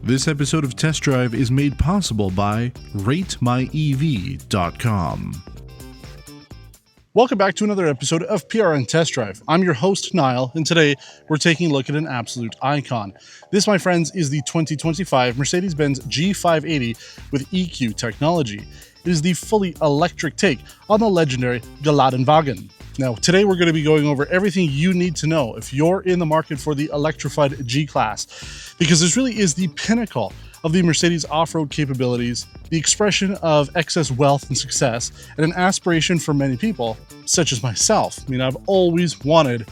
This episode of Test Drive is made possible by RateMyEV.com. Welcome back to another episode of PRN Test Drive. I'm your host, Nile, and today we're taking a look at an absolute icon. This, my friends, is the 2025 Mercedes-Benz G580 with EQ technology. It is the fully electric take on the legendary G-Wagon. Now, today we're going to be going over everything you need to know if you're in the market for the electrified G-Class, because this really is the pinnacle of the Mercedes off-road capabilities, the expression of excess wealth and success, and an aspiration for many people, such as myself. I mean, I've always wanted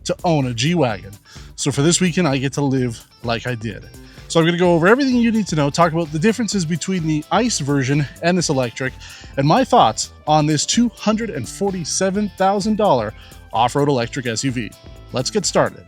to own a G-Wagon. So for this weekend, I get to live like I did. So I'm going to go over everything you need to know, talk about the differences between the ICE version and this electric, and my thoughts on this $247,000 off-road electric SUV. Let's get started.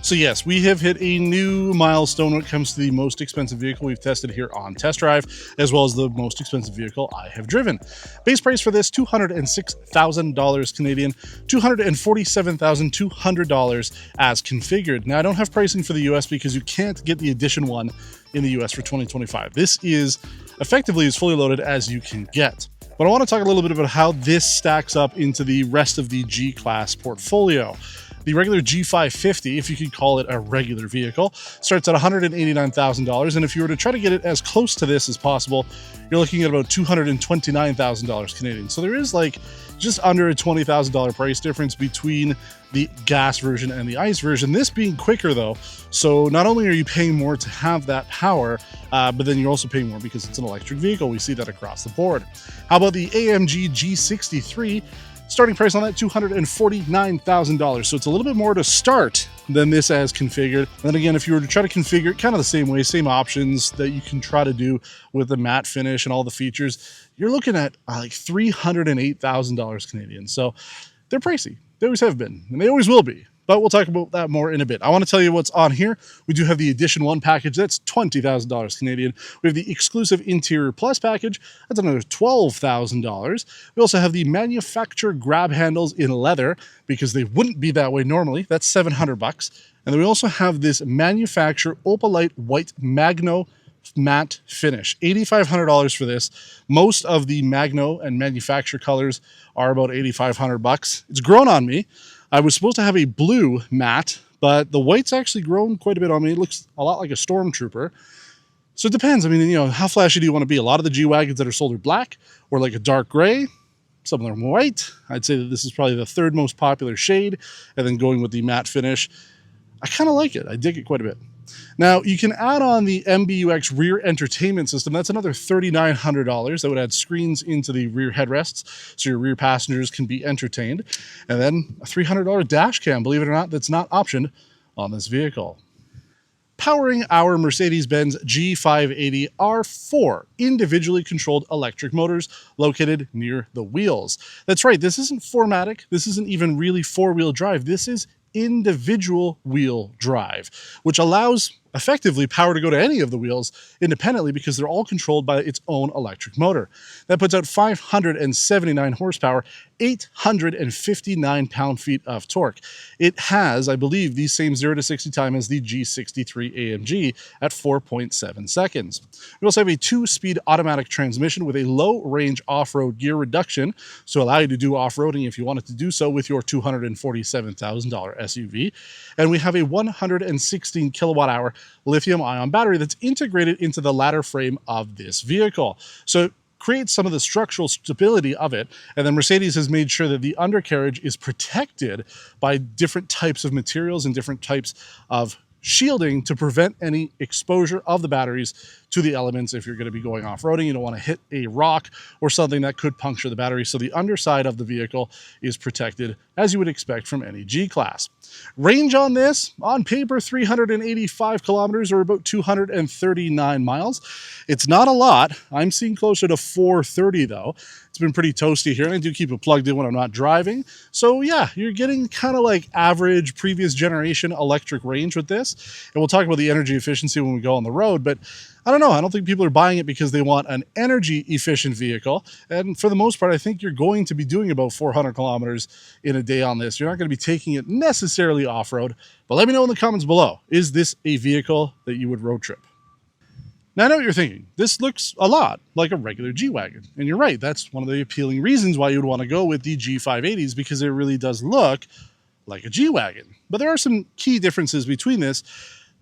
So yes, we have hit a new milestone when it comes to the most expensive vehicle we've tested here on Test Drive, as well as the most expensive vehicle I have driven. Base price for this, $206,000 Canadian, $247,200 as configured. Now, I don't have pricing for the US because you can't get the Edition 1 in the US for 2025. This is effectively as fully loaded as you can get. But I want to talk a little bit about how this stacks up into the rest of the G-Class portfolio. The regular G550, if you could call it a regular vehicle, starts at $189,000, and if you were to try to get it as close to this as possible, you're looking at about $229,000 Canadian. So there is like just under a $20,000 price difference between the gas version and the ICE version. This being quicker though, so not only are you paying more to have that power, but then you're also paying more because it's an electric vehicle. We see that across the board. How about the AMG G63? Starting price on that, $249,000. So it's a little bit more to start than this as configured. And then again, if you were to try to configure it kind of the same way, same options that you can try to do with the matte finish and all the features, you're looking at like $308,000 Canadian. So they're pricey. They always have been, and they always will be. But we'll talk about that more in a bit. I want to tell you what's on here. We do have the Edition 1 package. That's $20,000 Canadian. We have the exclusive Interior Plus package. That's another $12,000. We also have the manufacturer grab handles in leather because they wouldn't be that way normally. That's $700. And then we also have this manufacturer Opalite White Magno matte finish, $8,500 for this. Most of the Magno and manufacturer colors are about $8,500. It's grown on me. I was supposed to have a blue matte, but the white's actually grown quite a bit on me. It looks a lot like a Stormtrooper. So it depends. I mean, you know, how flashy do you want to be? A lot of the G-Wagons that are sold are black or like a dark gray. Some of them are white. I'd say that this is probably the third most popular shade. And then going with the matte finish, I kind of like it. I dig it quite a bit. Now, you can add on the MBUX rear entertainment system. That's another $3,900. That would add screens into the rear headrests so your rear passengers can be entertained. And then a $300 dash cam, believe it or not, that's not optioned on this vehicle. Powering our Mercedes-Benz G580 are 4 individually controlled electric motors located near the wheels. That's right, this isn't 4MATIC. This isn't even really 4-wheel drive. This is individual wheel drive, which allows effectively power to go to any of the wheels independently because they're all controlled by its own electric motor. That puts out 579 horsepower, 859 pound-feet of torque. It has, I believe, the same 0 to 60 time as the G63 AMG at 4.7 seconds. We also have a 2-speed automatic transmission with a low-range off-road gear reduction to allow you to do off-roading if you wanted to do so with your $247,000 SUV. And we have a 116 kilowatt-hour lithium-ion battery that's integrated into the ladder frame of this vehicle. So it creates some of the structural stability of it, and then Mercedes has made sure that the undercarriage is protected by different types of materials and different types of shielding to prevent any exposure of the batteries to the elements. If you're going to be going off-roading, you don't want to hit a rock or something that could puncture the battery. So the underside of the vehicle is protected as you would expect from any G-Class. Range on this, on paper, 385 kilometers or about 239 miles. It's not a lot. I'm seeing closer to 430 though. It's been pretty toasty here, and I do keep it plugged in when I'm not driving. So yeah, you're getting kind of like average previous generation electric range with this. And we'll talk about the energy efficiency when we go on the road, but I don't know. I don't think people are buying it because they want an energy efficient vehicle. And for the most part, I think you're going to be doing about 400 kilometers in a day on this. You're not going to be taking it necessarily off-road, but let me know in the comments below. Is this a vehicle that you would road trip? Now, I know what you're thinking. This looks a lot like a regular G-Wagon. And you're right, that's one of the appealing reasons why you would want to go with the G580s, because it really does look like a G-Wagon. But there are some key differences between this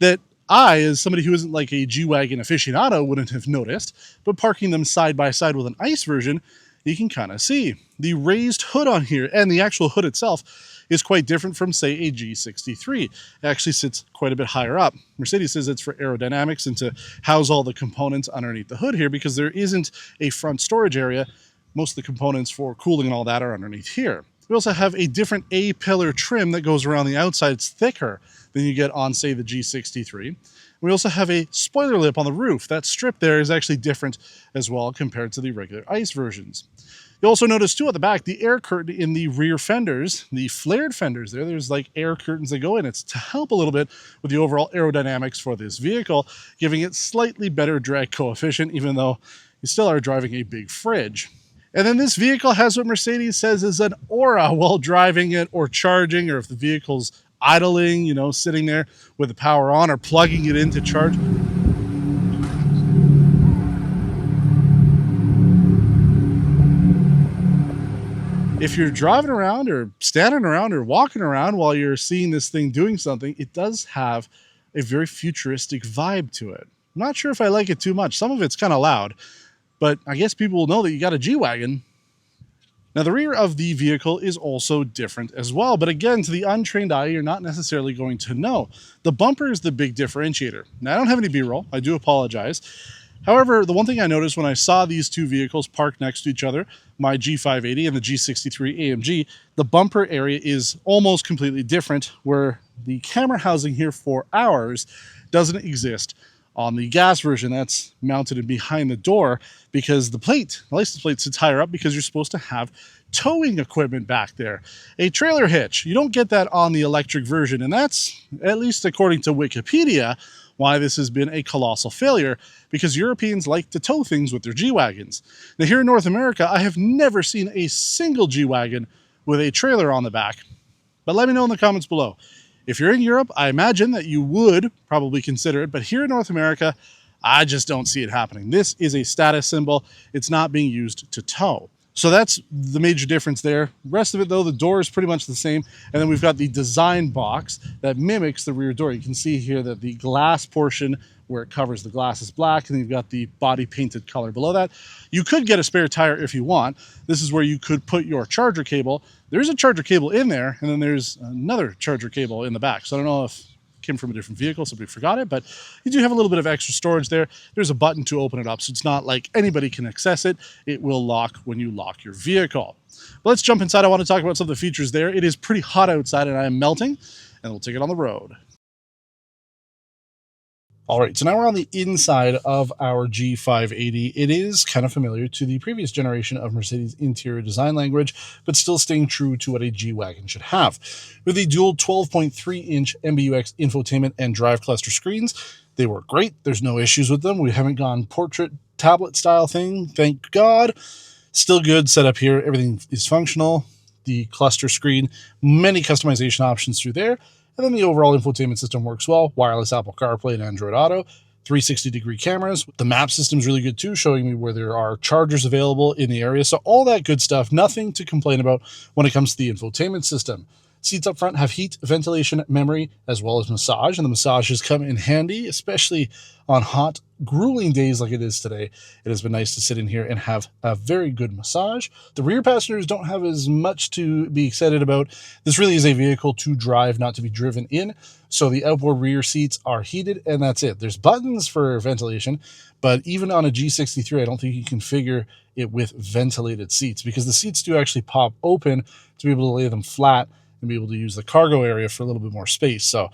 that I, as somebody who isn't like a G-Wagon aficionado, wouldn't have noticed. But parking them side by side with an ICE version, you can kind of see. The raised hood on here and the actual hood itself is quite different from, say, a G63. It actually sits quite a bit higher up. Mercedes says it's for aerodynamics and to house all the components underneath the hood here, because there isn't a front storage area. Most of the components for cooling and all that are underneath here. We also have a different A-pillar trim that goes around the outside. It's thicker than you get on, say, the G63. We also have a spoiler lip on the roof. That strip there is actually different as well compared to the regular ICE versions. You'll also notice, too, at the back, the air curtain in the rear fenders, the flared fenders there. There's like air curtains that go in. It's to help a little bit with the overall aerodynamics for this vehicle, giving it slightly better drag coefficient, even though you still are driving a big fridge. And then this vehicle has what Mercedes says is an aura while driving it or charging, or if the vehicle's idling, you know, sitting there with the power on or plugging it in to charge. If you're driving around or standing around or walking around while you're seeing this thing doing something, it does have a very futuristic vibe to it. I'm not sure if I like it too much. Some of it's kind of loud, but I guess people will know that you got a G-Wagon. Now, the rear of the vehicle is also different as well, but again, to the untrained eye, you're not necessarily going to know. The bumper is the big differentiator. Now, I don't have any B-roll. I do apologize. However, the one thing I noticed when I saw these two vehicles parked next to each other, my G580 and the G63 AMG, the bumper area is almost completely different, where the camera housing here for ours doesn't exist on the gas version. That's mounted in behind the door, because the license plate sits higher up, because you're supposed to have towing equipment back there. A trailer hitch. You don't get that on the electric version, and that's, at least according to Wikipedia, why this has been a colossal failure, because Europeans like to tow things with their G-Wagons. Now, here in North America, I have never seen a single G-Wagon with a trailer on the back. But let me know in the comments below. If you're in Europe, I imagine that you would probably consider it, but here in North America, I just don't see it happening. This is a status symbol. It's not being used to tow. So that's the major difference there. The rest of it, though, the door is pretty much the same. And then we've got the design box that mimics the rear door. You can see here that the glass portion where it covers the glass is black, and then you've got the body painted color below that. You could get a spare tire if you want. This is where you could put your charger cable. There's a charger cable in there, and then there's another charger cable in the back. So I don't know if came from a different vehicle, somebody forgot it, but you do have a little bit of extra storage there. There's a button to open it up, so it's not like anybody can access it. It will lock when you lock your vehicle. But let's jump inside. I want to talk about some of the features there. It is pretty hot outside, and I am melting, and we'll take it on the road. All right, so now we're on the inside of our G580. It is kind of familiar to the previous generation of Mercedes interior design language, but still staying true to what a G-Wagon should have. With the dual 12.3-inch MBUX infotainment and drive cluster screens, they work great. There's no issues with them. We haven't gone portrait tablet style thing, thank God. Still good setup here. Everything is functional. The cluster screen, many customization options through there. And then the overall infotainment system works well. Wireless Apple CarPlay and Android Auto. 360-degree cameras. The map system's really good too, showing me where there are chargers available in the area. So all that good stuff. Nothing to complain about when it comes to the infotainment system. Seats up front have heat, ventilation, memory, as well as massage. And the massages come in handy, especially on hot, grueling days like it is today. It has been nice to sit in here and have a very good massage. The rear passengers don't have as much to be excited about. This really is a vehicle to drive, not to be driven in. So the outboard rear seats are heated, and that's it. There's buttons for ventilation, but even on a G63, I don't think you can configure it with ventilated seats, because the seats do actually pop open to be able to lay them flat and be able to use the cargo area for a little bit more space. So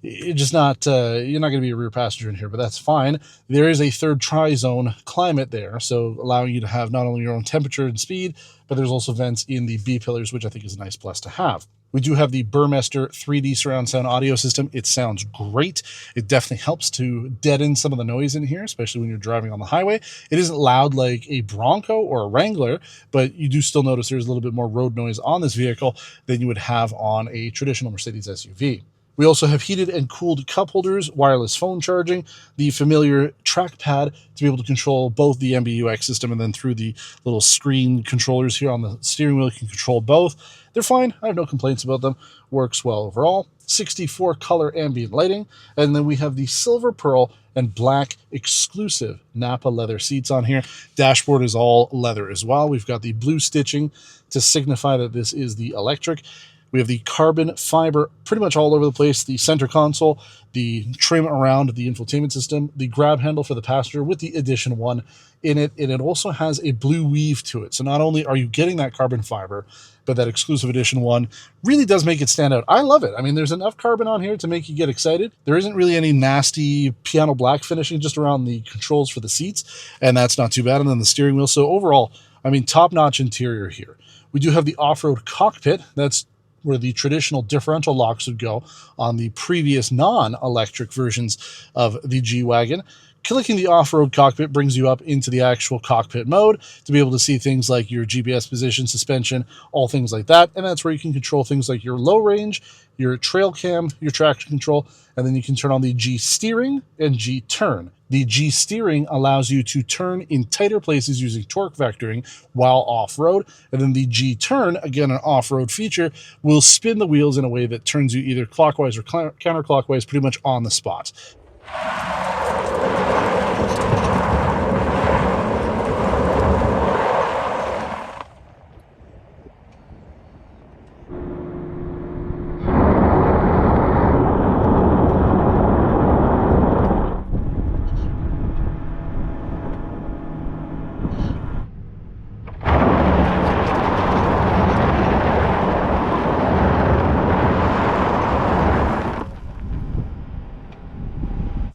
it's just not, you're not going to be a rear passenger in here, but that's fine. There is a third tri-zone climate there, so allowing you to have not only your own temperature and speed, but there's also vents in the B pillars, which I think is a nice plus to have. We do have the Burmester 3D surround sound audio system. It sounds great. It definitely helps to deaden some of the noise in here, especially when you're driving on the highway. It isn't loud like a Bronco or a Wrangler, but you do still notice there's a little bit more road noise on this vehicle than you would have on a traditional Mercedes SUV. We also have heated and cooled cup holders, wireless phone charging, the familiar trackpad to be able to control both the MBUX system, and then through the little screen controllers here on the steering wheel, you can control both. They're fine. I have no complaints about them. Works well overall. 64 color ambient lighting. And then we have the silver pearl and black exclusive Napa leather seats on here. Dashboard is all leather as well. We've got the blue stitching to signify that this is the electric. We have the carbon fiber pretty much all over the place, the center console, the trim around the infotainment system, the grab handle for the passenger with the Edition 1 in it, and it also has a blue weave to it. So not only are you getting that carbon fiber, but that exclusive Edition 1 really does make it stand out. I love it. I mean, there's enough carbon on here to make you get excited. There isn't really any nasty piano black finishing just around the controls for the seats, and that's not too bad. And then the steering wheel. So overall, I mean, top-notch interior here. We do have the off-road cockpit. That's where the traditional differential locks would go on the previous non-electric versions of the G-Wagon. Clicking the off-road cockpit brings you up into the actual cockpit mode to be able to see things like your GPS position, suspension, all things like that. And that's where you can control things like your low range, your trail cam, your traction control, and then you can turn on the G steering and G turn. The G steering allows you to turn in tighter places using torque vectoring while off-road. And then the G turn, again, an off-road feature, will spin the wheels in a way that turns you either clockwise or counterclockwise pretty much on the spot.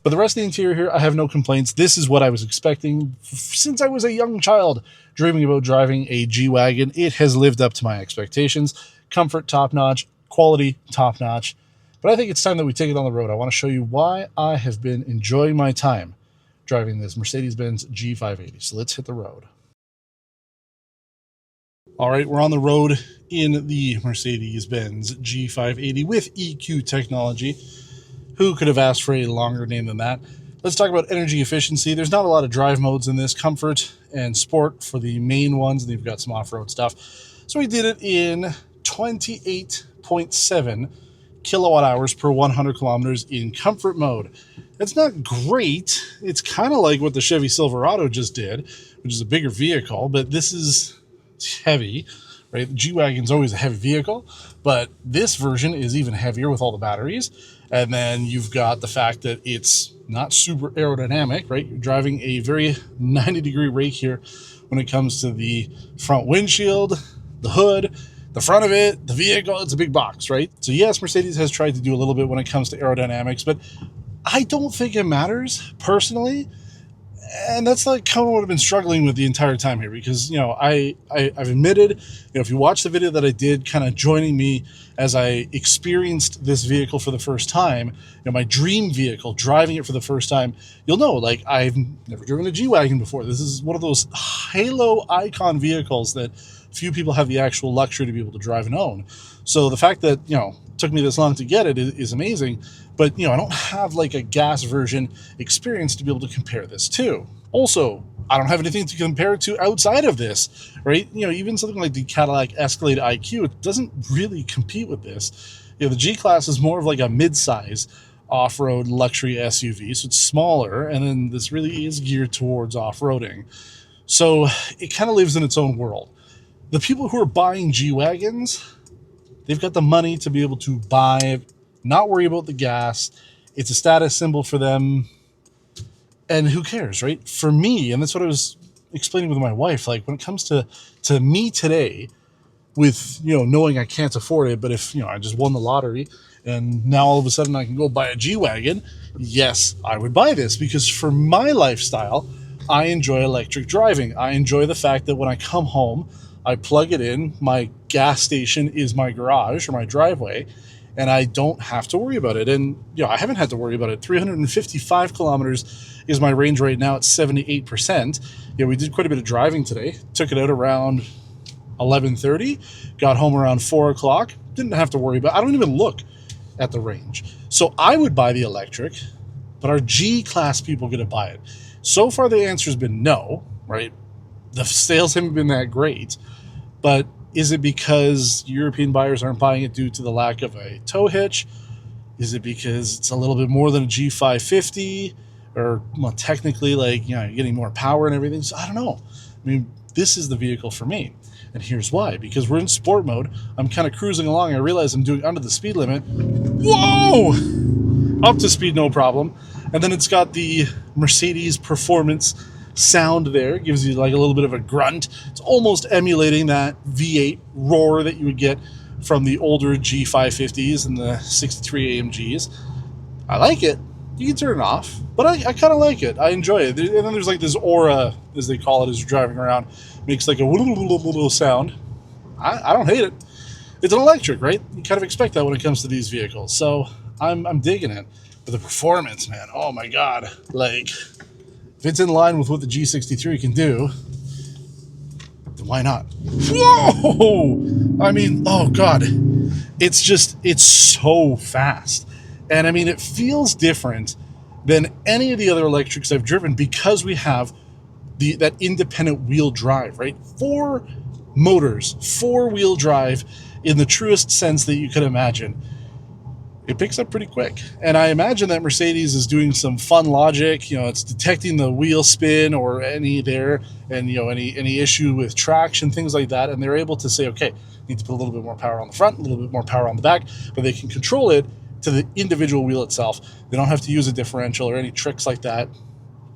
But the rest of the interior here, I have no complaints. This is what I was expecting since I was a young child, dreaming about driving a G-Wagon. It has lived up to my expectations. Comfort, top-notch. Quality, top-notch. But I think it's time that we take it on the road. I want to show you why I have been enjoying my time driving this Mercedes-Benz G580. So let's hit the road. All right, we're on the road in the Mercedes-Benz G580 with EQ technology. Who could have asked for a longer name than that? Let's talk about energy efficiency. There's not a lot of drive modes in this. Comfort and sport for the main ones, and they've got some off-road stuff. So we did it in 28.7 kilowatt hours per 100 kilometers in comfort mode. That's not great. It's kind of like what the Chevy Silverado just did, which is a bigger vehicle, but this is heavy, right? The G-Wagon's always a heavy vehicle, but this version is even heavier with all the batteries. And then you've got the fact that it's not super aerodynamic, right? You're driving a very 90-degree rake here when it comes to the front windshield, the hood, the front of it, the vehicle. It's a big box, right? So yes, Mercedes has tried to do a little bit when it comes to aerodynamics, but I don't think it matters personally. And that's like kind of what I've been struggling with the entire time here, because, you know, I've admitted, you know, if you watch the video that I did kind of joining me as I experienced this vehicle for the first time, you know, my dream vehicle, driving it for the first time, you'll know, like, I've never driven a G-Wagon before. This is one of those halo icon vehicles that few people have the actual luxury to be able to drive and own. So the fact that, you know, it took me this long to get it is amazing. But, you know, I don't have like a gas version experience to be able to compare this to. Also, I don't have anything to compare it to outside of this, right? You know, even something like the Cadillac Escalade IQ, it doesn't really compete with this. You know, the G-Class is more of like a mid-size off-road luxury SUV, so it's smaller, and then this really is geared towards off-roading. So it kind of lives in its own world. The people who are buying G-Wagons, they've got the money to be able to buy, not worry about the gas. It's a status symbol for them. And who cares, right? For me, and that's what I was explaining with my wife, like when it comes to me today, with, you know, knowing I can't afford it, but if, you know, I just won the lottery and now all of a sudden I can go buy a G-Wagon, yes, I would buy this, because for my lifestyle, I enjoy electric driving. I enjoy the fact that when I come home, I plug it in, my gas station is my garage or my driveway, and I don't have to worry about it. And, you know, I haven't had to worry about it. 355 kilometers is my range right now at 78%. Yeah, we did quite a bit of driving today. Took it out around 11:30, got home around 4 o'clock. Didn't have to worry about it. I don't even look at the range. So I would buy the electric, but are G-Class people going to buy it? So far, the answer has been no, right? The sales haven't been that great, but is it because European buyers aren't buying it due to the lack of a tow hitch? Is it because it's a little bit more than a G550? Or, well, technically, like, you're getting more power and everything. So I don't know. I mean, this is the vehicle for me. And here's why. Because we're in sport mode. I'm kind of cruising along. I realize I'm doing under the speed limit. Whoa! Up to speed, no problem. And then it's got the Mercedes performance sound there. It gives you like a little bit of a grunt. It's almost emulating that V8 roar that you would get from the older G550s and the 63 AMGs. I like it. You can turn it off, but I kind of like it. I enjoy it. And then there's like this aura, as they call it, as you're driving around. Makes like a little sound. I don't hate it. It's an electric, right? You kind of expect that when it comes to these vehicles. So I'm digging it. But the performance, man, oh my God. Like, if it's in line with what the G63 can do, then why not? Whoa! I mean, oh God. It's so fast. And I mean, it feels different than any of the other electrics I've driven because we have that independent wheel drive, right? 4 motors, 4-wheel drive in the truest sense that you could imagine. It picks up pretty quick. And I imagine that Mercedes is doing some fun logic. It's detecting the wheel spin or any issue with traction, things like that. And they're able to say, okay, need to put a little bit more power on the front, a little bit more power on the back, but they can control it to the individual wheel itself. They don't have to use a differential or any tricks like that.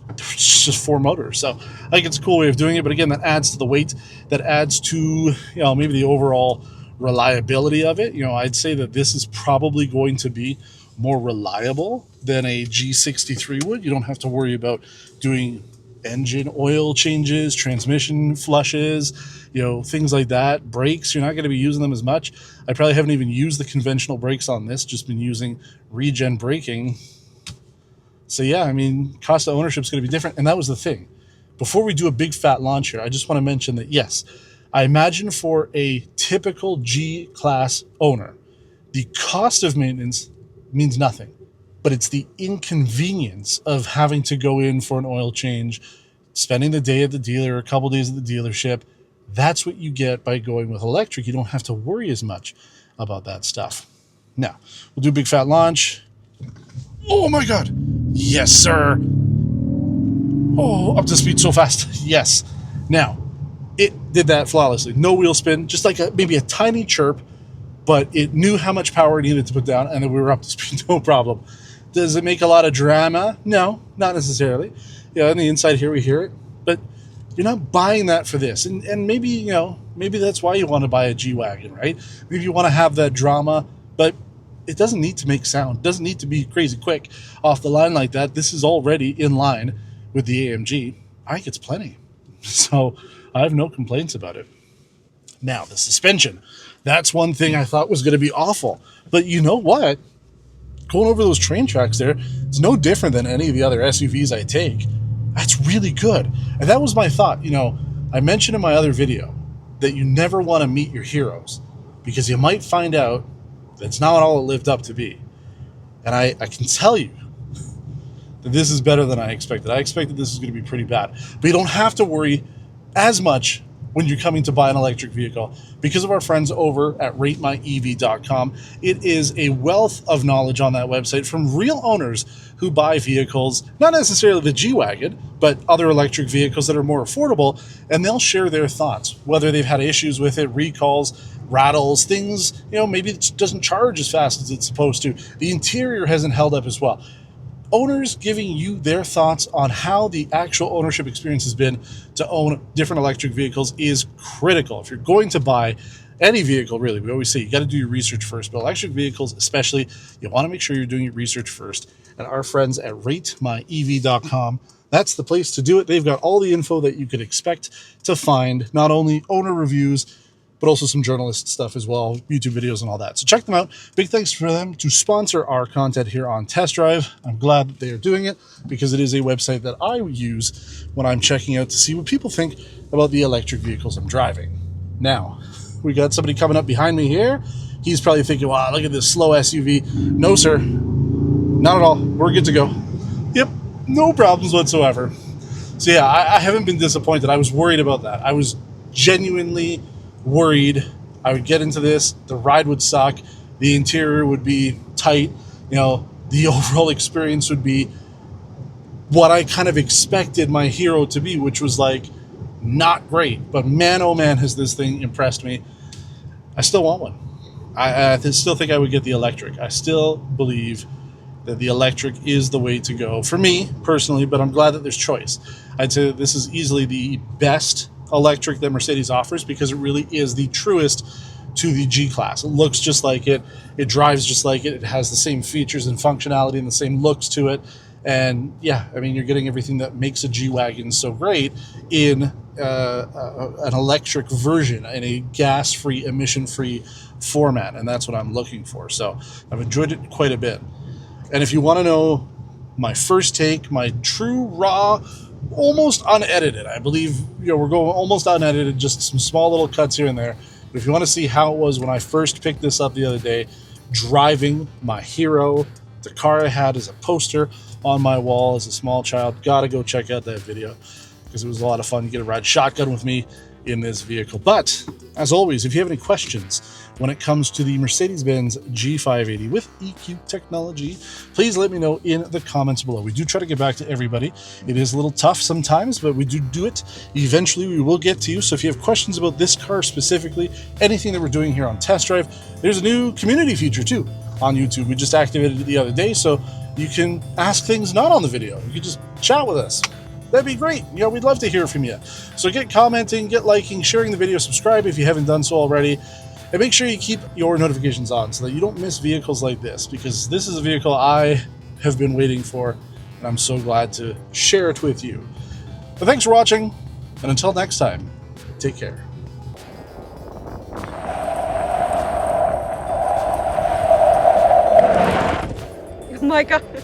It's just 4 motors. So I think it's a cool way of doing it. But again, that adds to the weight, that adds to, maybe the overall reliability of it. I'd say that this is probably going to be more reliable than a G63 would. You don't have to worry about doing engine oil changes, transmission flushes, things like that. Brakes, you're not going to be using them as much. I probably haven't even used the conventional brakes on this, just been using regen braking. So yeah, I mean, cost of ownership is going to be different. And that was the thing. Before we do a big fat launch here, I just want to mention that, yes, I imagine for a typical G-Class owner, the cost of maintenance means nothing. But it's the inconvenience of having to go in for an oil change, spending the day at the dealer, a couple days at the dealership. That's what you get by going with electric. You don't have to worry as much about that stuff. Now, we'll do a big fat launch. Oh my God. Yes, sir. Oh, up to speed so fast. Yes. Now, it did that flawlessly. No wheel spin, just like maybe a tiny chirp, but it knew how much power it needed to put down, and then we were up to speed, no problem. Does it make a lot of drama? No, not necessarily. On the inside here we hear it, but you're not buying that for this. And maybe, maybe that's why you want to buy a G-Wagon, right? Maybe you want to have that drama, but it doesn't need to make sound. It doesn't need to be crazy quick off the line like that. This is already in line with the AMG. I think it's plenty. So I have no complaints about it. Now, the suspension. That's one thing I thought was going to be awful. But you know what? Going over those train tracks there, it's no different than any of the other SUVs I take. That's really good. And that was my thought. I mentioned in my other video that you never want to meet your heroes because you might find out that's not all it lived up to be. And I can tell you that this is better than I expected. I expected this was going to be pretty bad. But you don't have to worry as much when you're coming to buy an electric vehicle because of our friends over at ratemyev.com. It is a wealth of knowledge on that website from real owners who buy vehicles, not necessarily the G-Wagon, but other electric vehicles that are more affordable, and they'll share their thoughts, whether they've had issues with it, recalls, rattles, things, maybe it doesn't charge as fast as it's supposed to. The interior hasn't held up as well. Owners giving you their thoughts on how the actual ownership experience has been to own different electric vehicles is critical. If you're going to buy any vehicle, really, we always say you got to do your research first, but electric vehicles especially, you want to make sure you're doing your research first. And our friends at ratemyev.com, that's the place to do it. They've got all the info that you could expect to find, not only owner reviews, but also some journalist stuff as well, YouTube videos and all that. So check them out. Big thanks for them to sponsor our content here on Test Drive. I'm glad that they are doing it because it is a website that I use when I'm checking out to see what people think about the electric vehicles I'm driving. Now, we got somebody coming up behind me here. he's probably thinking, wow, look at this slow SUV. No, sir. Not at all. We're good to go. Yep, no problems whatsoever. So yeah, I haven't been disappointed. I was worried about that. I was genuinely worried I would get into this, the ride would suck, the interior would be tight, you know, the overall experience would be what I kind of expected my hero to be, which was like not great. But man, oh man, has this thing impressed me. I still want one. I still think I would get the electric. I still believe that the electric is the way to go for me personally, but I'm glad that there's choice. I'd say that this is easily the best electric that Mercedes offers because it really is the truest to the G class. It looks just like it. It drives just like it. It has the same features and functionality and the same looks to it. And yeah, I mean, you're getting everything that makes a G-Wagon so great in an electric version, in a gas-free, emission-free format. And that's what I'm looking for. So I've enjoyed it quite a bit. And if you want to know my first take, my true, raw, almost unedited, I believe, you know, we're going almost unedited, just some small little cuts here and there. But if you want to see how it was when I first picked this up the other day, driving my hero, the car I had as a poster on my wall as a small child, gotta go check out that video because it was a lot of fun. You get to ride shotgun with me in this vehicle. But as always, if you have any questions when it comes to the Mercedes-Benz G580 with EQ technology, please let me know in the comments below. We do try to get back to everybody. It is a little tough sometimes, but we do it. Eventually, we will get to you. So if you have questions about this car specifically, anything that we're doing here on Test Drive, there's a new community feature too on YouTube. We just activated it the other day, so you can ask things not on the video. You can just chat with us. That'd be great. You know, we'd love to hear from you. So get commenting, get liking, sharing the video, subscribe if you haven't done so already, and make sure you keep your notifications on so that you don't miss vehicles like this, because this is a vehicle I have been waiting for, and I'm so glad to share it with you. But thanks for watching, and until next time, take care. Oh my God.